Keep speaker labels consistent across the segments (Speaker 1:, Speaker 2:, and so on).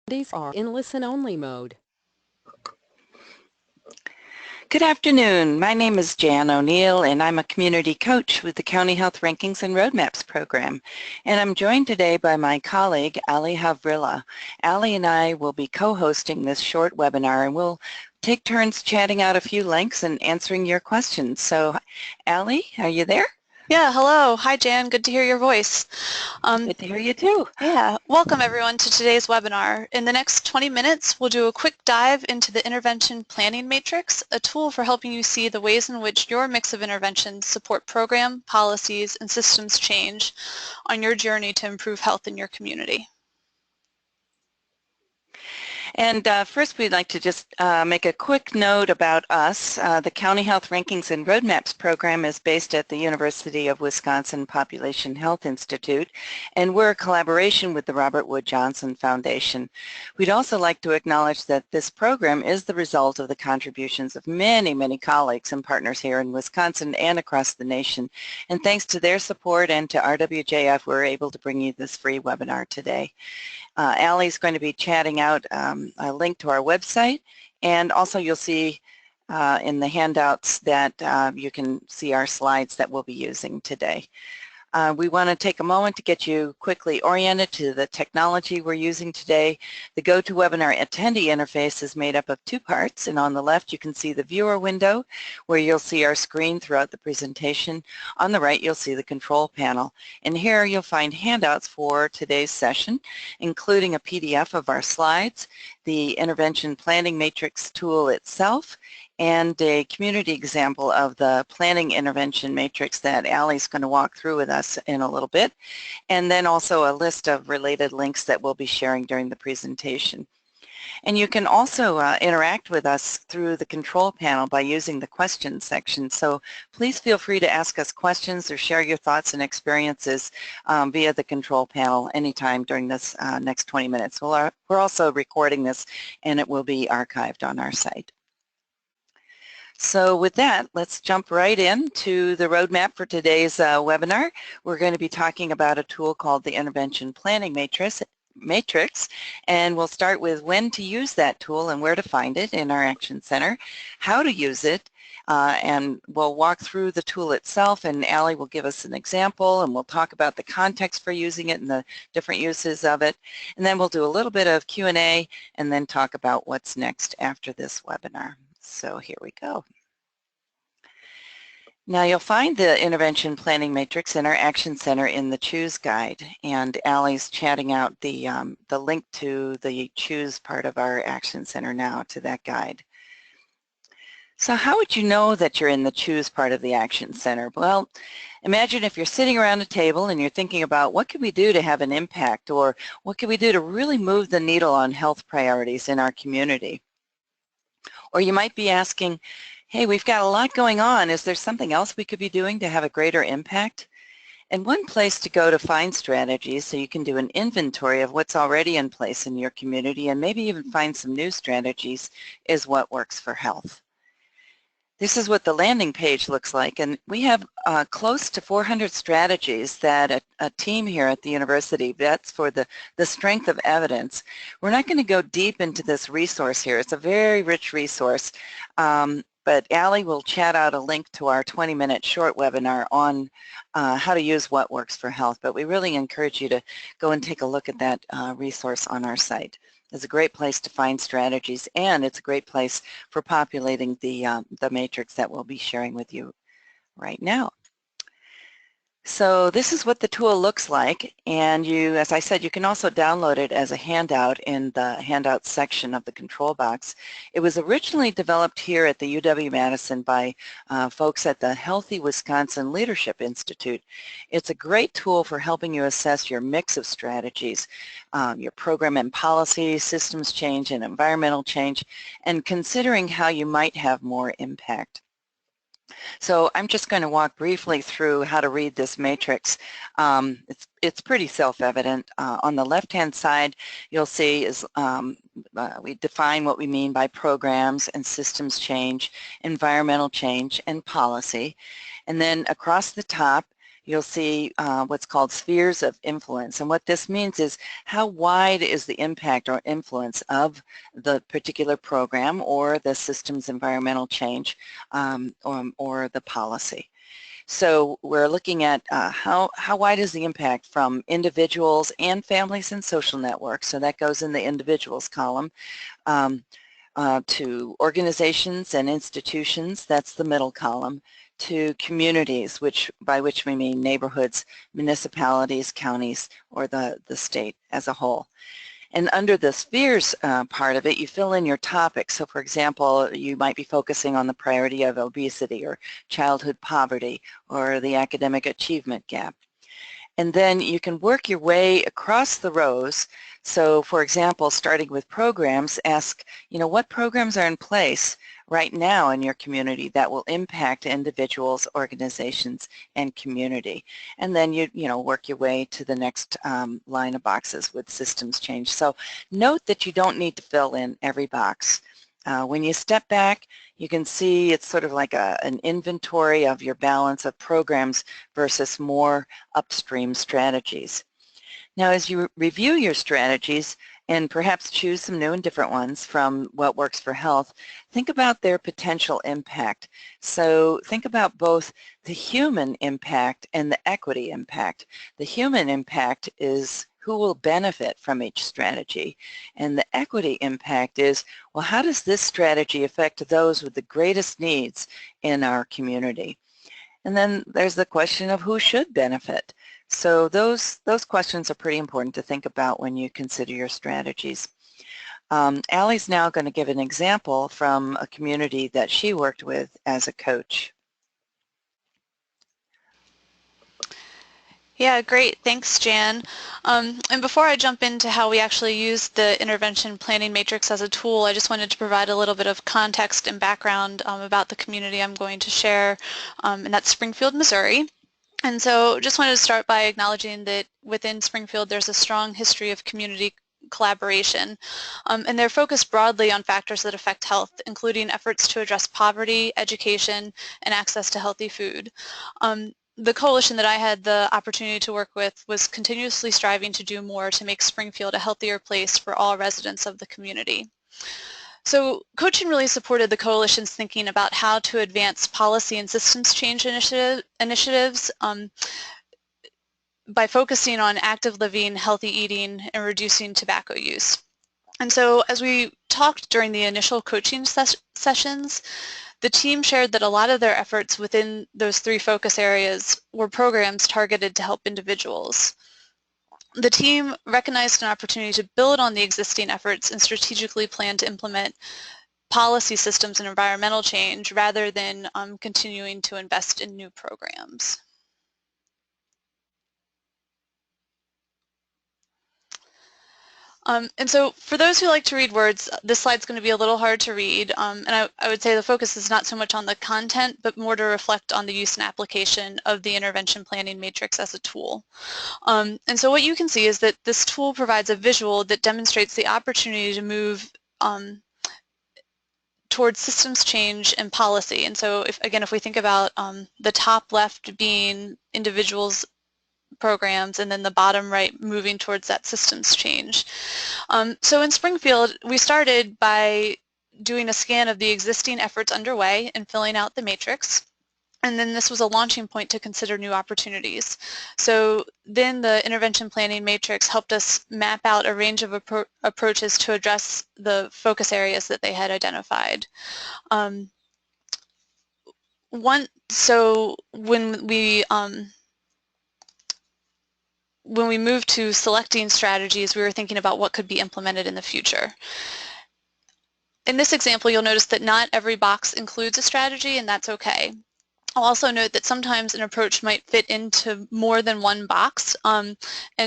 Speaker 1: These are in listen-only mode.
Speaker 2: Good afternoon. My name is Jan O'Neill and I'm a community coach with the County Health Rankings and Roadmaps program. And I'm joined today by my colleague, Ali Havrilla. Ali and I will be co-hosting this short webinar and we'll take turns chatting out a few links and answering your questions. So Ali, are you there?
Speaker 3: Yeah, hello. Hi, Jan. Good to hear your voice.
Speaker 2: Good to hear you too.
Speaker 3: Yeah, welcome everyone to today's webinar. In the next 20 minutes, we'll do a quick dive into the Intervention Planning Matrix, a tool for helping you see the ways in which your mix of interventions support program, policies, and systems change on your journey to improve health in your community.
Speaker 2: And first we'd like to just make a quick note about us. The County Health Rankings and Roadmaps program is based at the University of Wisconsin Population Health Institute, and we're a collaboration with the Robert Wood Johnson Foundation. We'd also like to acknowledge that this program is the result of the contributions of many, many colleagues and partners here in Wisconsin and across the nation. And thanks to their support and to RWJF, we're able to bring you this free webinar today. Ali's going to be chatting out a link to our website, and also you'll see in the handouts that you can see our slides that we'll be using today. We want to take a moment to get you quickly oriented to the technology we're using today. The GoToWebinar attendee interface is made up of two parts, and on the left you can see the viewer window where you'll see our screen throughout the presentation. On the right you'll see the control panel, and here you'll find handouts for today's session, including a PDF of our slides, the Intervention Planning Matrix tool itself, and a community example of the planning intervention matrix that Ali's going to walk through with us in a little bit, and then also a list of related links that we'll be sharing during the presentation. And you can also interact with us through the control panel by using the questions section. So please feel free to ask us questions or share your thoughts and experiences via the control panel anytime during this next 20 minutes. We're also recording this and it will be archived on our site. So with that, let's jump right into the roadmap for today's webinar. We're going to be talking about a tool called the Intervention Planning Matrix, and we'll start with when to use that tool and where to find it in our Action Center, how to use it, and we'll walk through the tool itself, and Ali will give us an example, and we'll talk about the context for using it and the different uses of it, and then we'll do a little bit of Q&A and then talk about what's next after this webinar. So here we go. Now you'll find the Intervention Planning Matrix in our Action Center in the Choose Guide, and Ali's chatting out the link to the Choose part of our Action Center now to that guide. So how would you know that you're in the Choose part of the Action Center? Well, imagine if you're sitting around a table and you're thinking about what can we do to have an impact, or what can we do to really move the needle on health priorities in our community? Or you might be asking, hey, we've got a lot going on. Is there something else we could be doing to have a greater impact? And one place to go to find strategies so you can do an inventory of what's already in place in your community and maybe even find some new strategies is What Works for Health. This is what the landing page looks like, and we have close to 400 strategies that a team here at the university vets for the strength of evidence. We're not going to go deep into this resource here. It's a very rich resource, but Ali will chat out a link to our 20-minute short webinar on how to use What Works for Health, but we really encourage you to go and take a look at that resource on our site. It's a great place to find strategies, and it's a great place for populating the matrix that we'll be sharing with you right now. So this is what the tool looks like, and as I said, you can also download it as a handout in the handouts section of the control box. It was originally developed here at the UW-Madison by folks at the Healthy Wisconsin Leadership Institute. It's a great tool for helping you assess your mix of strategies, your program and policy, systems change and environmental change, and considering how you might have more impact. So I'm just going to walk briefly through how to read this matrix. It's pretty self-evident. On the left-hand side, you'll see is we define what we mean by programs and systems change, environmental change, and policy. And then across the top, you'll see what's called spheres of influence. And what this means is how wide is the impact or influence of the particular program or the system's environmental change or the policy. So we're looking at how wide is the impact from individuals and families and social networks, so that goes in the individuals column, to organizations and institutions, that's the middle column, to communities, by which we mean neighborhoods, municipalities, counties, or the state as a whole. And under the spheres part of it, you fill in your topics. So for example, you might be focusing on the priority of obesity or childhood poverty or the academic achievement gap. And then you can work your way across the rows. So for example, starting with programs, ask, what programs are in place right now in your community that will impact individuals, organizations, and community. And then you work your way to the next line of boxes with systems change. So note that you don't need to fill in every box. When you step back, you can see it's sort of like an inventory of your balance of programs versus more upstream strategies. Now, as you review your strategies and perhaps choose some new and different ones from what works for health, think about their potential impact. So think about both the human impact and the equity impact. The human impact is who will benefit from each strategy, and the equity impact is, well, how does this strategy affect those with the greatest needs in our community? And then there's the question of who should benefit. So those questions are pretty important to think about when you consider your strategies. Allie's now going to give an example from a community that she worked with as a coach.
Speaker 3: Yeah, great. Thanks, Jan. And before I jump into how we actually use the intervention planning matrix as a tool, I just wanted to provide a little bit of context and background about the community I'm going to share, and that's Springfield, Missouri. And so just wanted to start by acknowledging that within Springfield there's a strong history of community collaboration, and they're focused broadly on factors that affect health, including efforts to address poverty, education, and access to healthy food. The coalition that I had the opportunity to work with was continuously striving to do more to make Springfield a healthier place for all residents of the community. So coaching really supported the coalition's thinking about how to advance policy and systems change initiatives by focusing on active living, healthy eating, and reducing tobacco use. And so as we talked during the initial coaching sessions, the team shared that a lot of their efforts within those three focus areas were programs targeted to help individuals. The team recognized an opportunity to build on the existing efforts and strategically plan to implement policy systems and environmental change rather than continuing to invest in new programs. And so for those who like to read words, this slide's going to be a little hard to read, and I would say the focus is not so much on the content, but more to reflect on the use and application of the intervention planning matrix as a tool. And so what you can see is that this tool provides a visual that demonstrates the opportunity to move towards systems change and policy. And so if we think about the top left being individuals programs and then the bottom right moving towards that systems change. So in Springfield, we started by doing a scan of the existing efforts underway and filling out the matrix. And then this was a launching point to consider new opportunities. So then the intervention planning matrix helped us map out a range of approaches to address the focus areas that they had identified. So when we moved to selecting strategies, we were thinking about what could be implemented in the future. In this example, you'll notice that not every box includes a strategy, and that's okay. I'll also note that sometimes an approach might fit into more than one box, and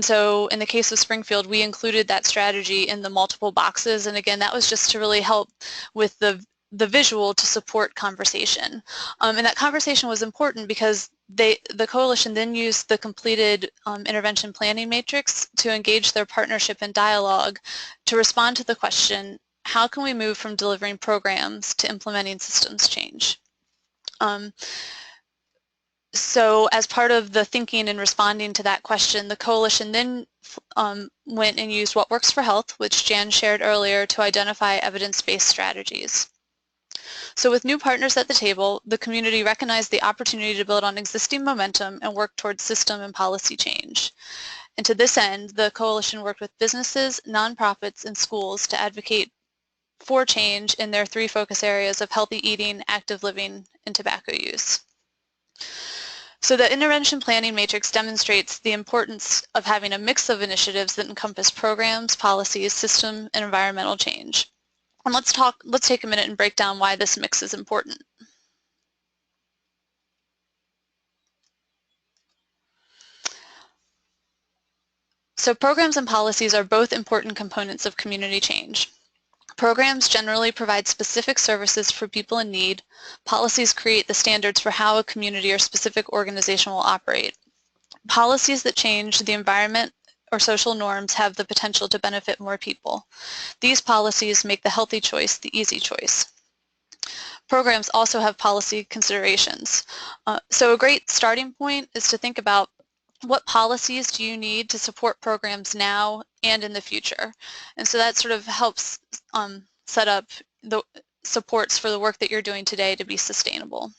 Speaker 3: so in the case of Springfield, we included that strategy in the multiple boxes, and again, that was just to really help with the visual to support conversation. And that conversation was important because the coalition then used the completed intervention planning matrix to engage their partnership and dialogue to respond to the question, how can we move from delivering programs to implementing systems change? So as part of the thinking and responding to that question, the coalition then went and used What Works for Health, which Jan shared earlier, to identify evidence-based strategies. So with new partners at the table, the community recognized the opportunity to build on existing momentum and work towards system and policy change. And to this end, the coalition worked with businesses, nonprofits, and schools to advocate for change in their 3 focus areas of healthy eating, active living, and tobacco use. So the intervention planning matrix demonstrates the importance of having a mix of initiatives that encompass programs, policies, system, and environmental change. And let's take a minute and break down why this mix is important. So programs and policies are both important components of community change. Programs generally provide specific services for people in need. Policies create the standards for how a community or specific organization will operate. Policies that change the environment or social norms have the potential to benefit more people. These policies make the healthy choice the easy choice. Programs also have policy considerations. So a great starting point is to think about what policies do you need to support programs now and in the future. And so that sort of helps set up the supports for the work that you're doing today to be sustainable.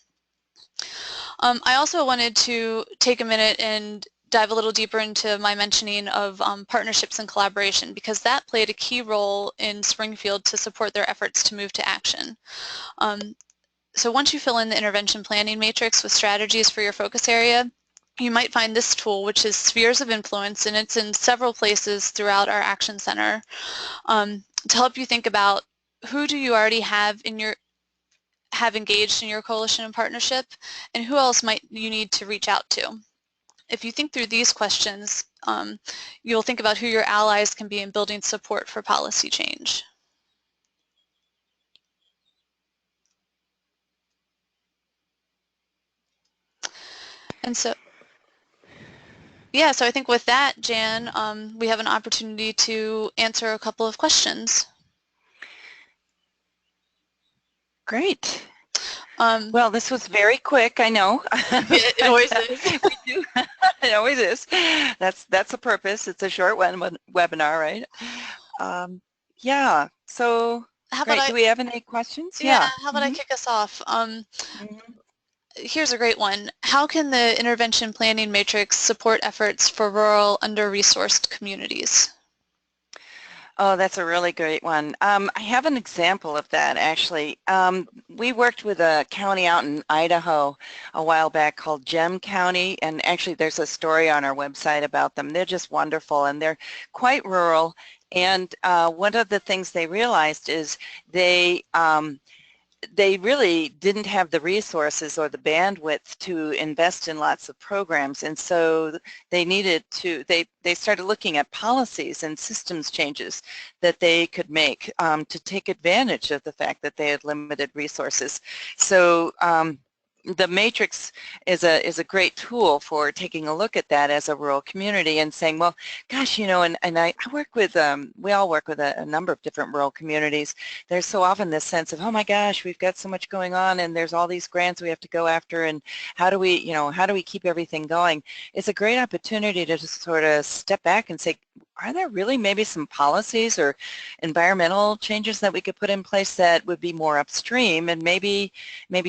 Speaker 3: I also wanted to take a minute and dive a little deeper into my mentioning of partnerships and collaboration, because that played a key role in Springfield to support their efforts to move to action. So once you fill in the intervention planning matrix with strategies for your focus area, you might find this tool, which is Spheres of Influence, and it's in several places throughout our Action Center, to help you think about who do you already have engaged in your coalition and partnership, and who else might you need to reach out to. If you think through these questions, you'll think about who your allies can be in building support for policy change. And so, yeah, so I think with that, Jan, we have an opportunity to answer a couple of questions.
Speaker 2: Great. Well, this was very quick, I know.
Speaker 3: It always is.
Speaker 2: We do. It always is. That's the purpose. It's a short webinar, right? Yeah, so great. Do we have any questions?
Speaker 3: Yeah, how about I kick us off? Here's a great one. How can the intervention planning matrix support efforts for rural, under-resourced communities?
Speaker 2: Oh, that's a really great one. I have an example of that, actually. We worked with a county out in Idaho a while back called Gem County, and actually there's a story on our website about them. They're just wonderful, and they're quite rural. And one of the things they realized is they really didn't have the resources or the bandwidth to invest in lots of programs, and so they needed to, they started looking at policies and systems changes that they could make to take advantage of the fact that they had limited resources. So the matrix is a great tool for taking a look at that as a rural community and saying, well, gosh, you know, and I work with, we all work with a number of different rural communities. There's so often this sense of, oh my gosh, we've got so much going on and there's all these grants we have to go after, and how do we, you know, how do we keep everything going? It's a great opportunity to just sort of step back and say, are there really maybe some policies or environmental changes that we could put in place that would be more upstream and maybe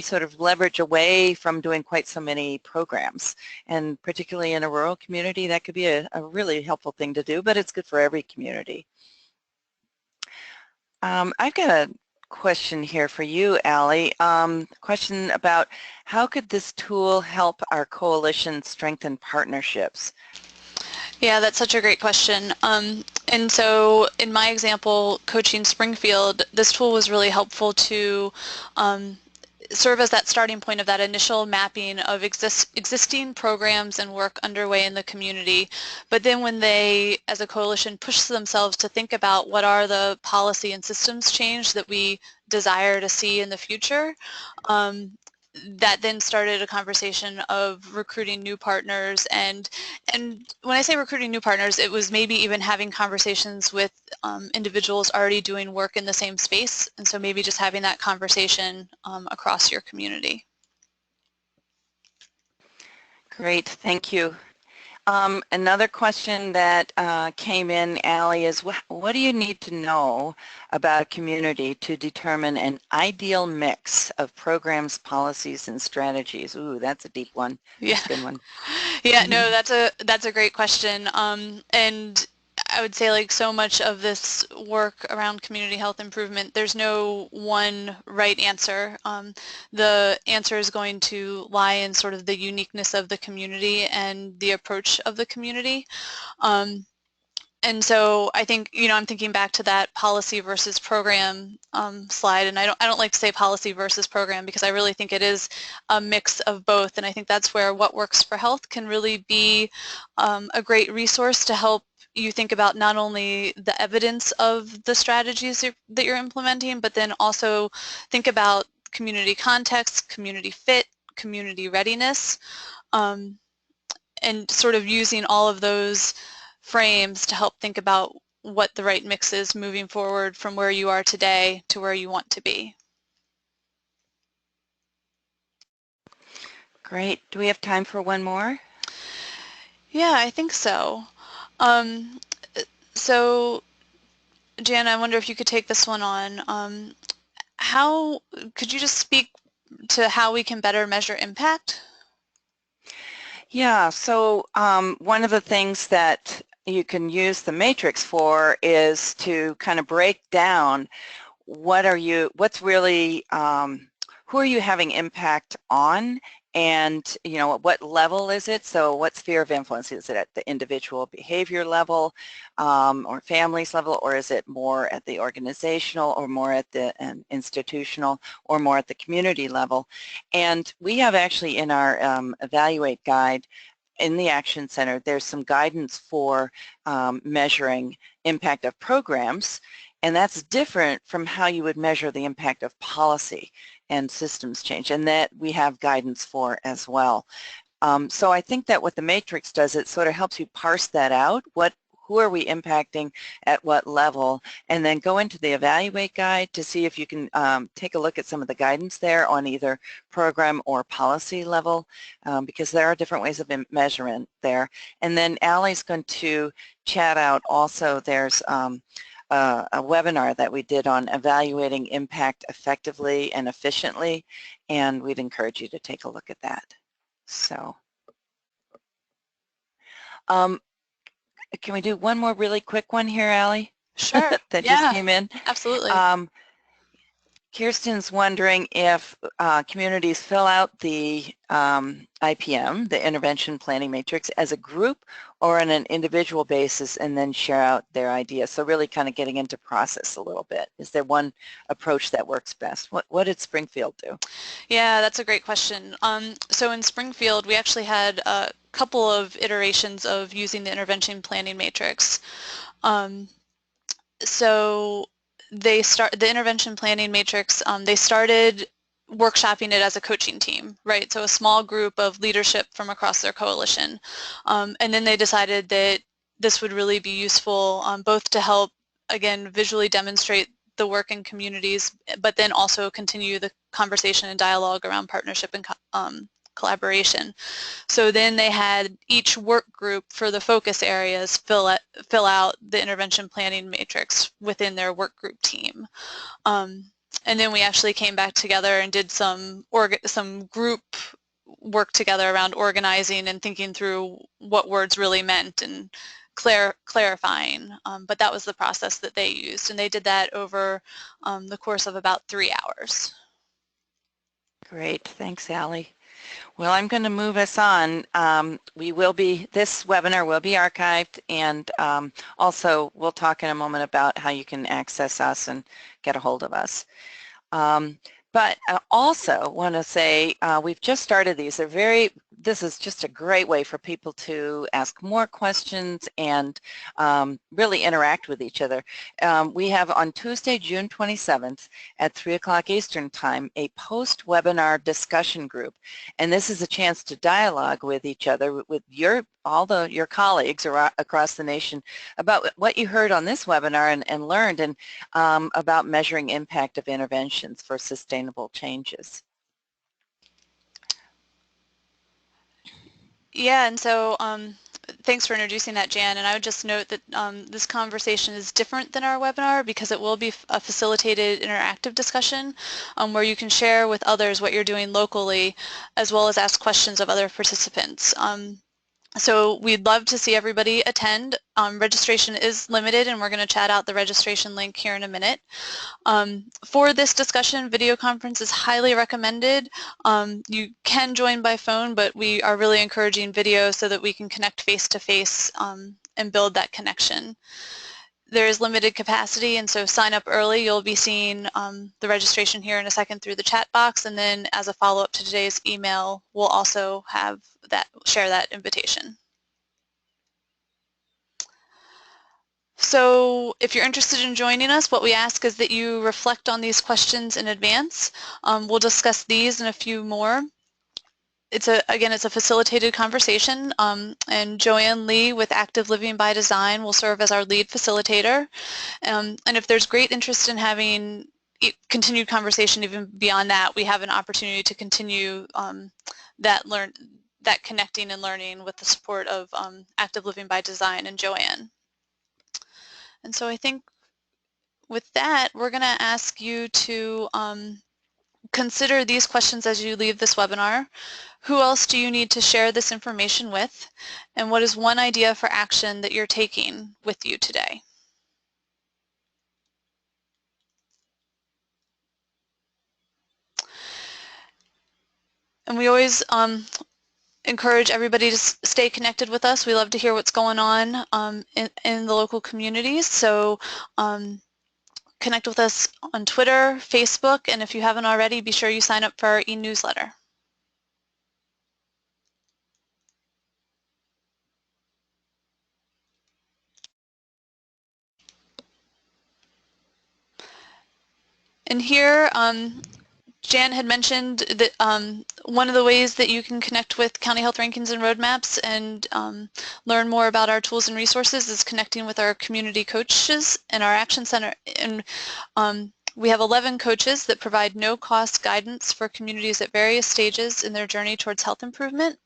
Speaker 2: sort of leverage away from doing quite so many programs? And particularly in a rural community, that could be a really helpful thing to do, but it's good for every community. I've got a question here for you, Allie. Question about how could this tool help our coalition strengthen partnerships?
Speaker 3: Yeah, that's such a great question. And so in my example, coaching Springfield, this tool was really helpful to serve as that starting point of that initial mapping of existing programs and work underway in the community. But then when they, as a coalition, push themselves to think about what are the policy and systems change that we desire to see in the future, that then started a conversation of recruiting new partners, and when I say recruiting new partners, it was maybe even having conversations with individuals already doing work in the same space, and so maybe just having that conversation across your community.
Speaker 2: Great, thank you. Another question that came in, Allie, is what do you need to know about a community to determine an ideal mix of programs, policies, and strategies? Ooh, that's a deep one.
Speaker 3: Yeah.
Speaker 2: That's a good one.
Speaker 3: Yeah, no, that's a great question. And I would say like so much of this work around community health improvement, there's no one right answer. The answer is going to lie in sort of the uniqueness of the community and the approach of the community. And so I think, you know, I'm thinking back to that policy versus program slide, and I don't like to say policy versus program because I really think it is a mix of both, and I think that's where What Works for Health can really be a great resource to help you think about not only the evidence of the strategies that you're implementing, but then also think about community context, community fit, community readiness, and sort of using all of those frames to help think about what the right mix is moving forward from where you are today to where you want to be.
Speaker 2: Great. Do we have time for one more?
Speaker 3: Yeah, I think so. So, Jan, I wonder if you could take this one on. How could you just speak to how we can better measure impact?
Speaker 2: Yeah, so one of the things that you can use the matrix for is to kind of break down what's really, who are you having impact on, and you know, at what level is it? So what sphere of influence is it, at the individual behavior level or families level, or is it more at the organizational, or more at the institutional, or more at the community level? And we have actually in our Evaluate guide in the Action Center, there's some guidance for measuring impact of programs, and that's different from how you would measure the impact of policy and systems change, and that we have guidance for as well. So I think that what the matrix does, it sort of helps you parse that out. Who are we impacting at what level, and then go into the Evaluate guide to see if you can take a look at some of the guidance there on either program or policy level, because there are different ways of measurement there. And then Allie's going to chat out also, there's a webinar that we did on evaluating impact effectively and efficiently, and we'd encourage you to take a look at that. So can we do one more really quick one here, Allie?
Speaker 3: Sure.
Speaker 2: That
Speaker 3: Yeah,
Speaker 2: just came in.
Speaker 3: absolutely.
Speaker 2: Kirsten's wondering if communities fill out the IPM, the Intervention Planning Matrix, as a group or on an individual basis and then share out their ideas. So really kind of getting into process a little bit. Is there one approach that works best? What did Springfield do?
Speaker 3: Yeah, that's a great question. So in Springfield, we actually had a couple of iterations of using the Intervention Planning Matrix. So the Intervention Planning Matrix, they started workshopping it as a coaching team, right? So a small group of leadership from across their coalition. And then they decided that this would really be useful both to help, again, visually demonstrate the work in communities, but then also continue the conversation and dialogue around partnership and collaboration. So then they had each work group for the focus areas fill out the intervention planning matrix within their work group team. And then we actually came back together and did some group work together around organizing and thinking through what words really meant and clarifying. But that was the process that they used, and they did that over the course of about 3 hours.
Speaker 2: Great, thanks, Allie. Well, I'm going to move us on. This webinar will be archived, and also we'll talk in a moment about how you can access us and get a hold of us. But I also want to say we've just started these. This is just a great way for people to ask more questions and really interact with each other. We have on Tuesday, June 27th at 3 o'clock Eastern Time, a post-webinar discussion group. And this is a chance to dialogue with each other, with your colleagues across the nation about what you heard on this webinar and learned, and about measuring impact of interventions for sustainable changes.
Speaker 3: Yeah, and so thanks for introducing that, Jan. And I would just note that this conversation is different than our webinar because it will be a facilitated interactive discussion where you can share with others what you're doing locally as well as ask questions of other participants. So we'd love to see everybody attend. Registration is limited, and we're going to chat out the registration link here in a minute. For this discussion, video conference is highly recommended. You can join by phone, but we are really encouraging video so that we can connect face-to-face and build that connection. There is limited capacity, and so sign up early. You'll be seeing the registration here in a second through the chat box, and then as a follow-up to today's email, we'll also have that, share that invitation. So if you're interested in joining us, what we ask is that you reflect on these questions in advance. We'll discuss these and a few more. Again, it's a facilitated conversation, and Joanne Lee with Active Living by Design will serve as our lead facilitator. And if there's great interest in having continued conversation even beyond that, we have an opportunity to continue that connecting and learning with the support of Active Living by Design and Joanne. And so I think with that, we're going to ask you to consider these questions as you leave this webinar. Who else do you need to share this information with? And what is one idea for action that you're taking with you today? And we always encourage everybody to stay connected with us. We love to hear what's going on in the local communities. So connect with us on Twitter, Facebook, and if you haven't already, be sure you sign up for our e-newsletter. And here, Jan had mentioned that one of the ways that you can connect with County Health Rankings and Roadmaps and learn more about our tools and resources is connecting with our community coaches in our Action Center. And we have 11 coaches that provide no-cost guidance for communities at various stages in their journey towards health improvement.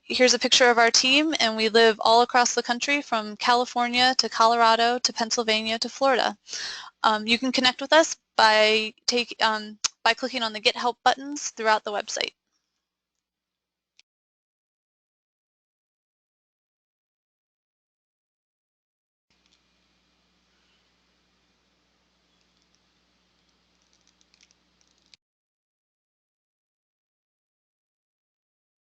Speaker 3: Here's a picture of our team, and we live all across the country from California to Colorado to Pennsylvania to Florida. You can connect with us by clicking on the Get Help buttons throughout the website.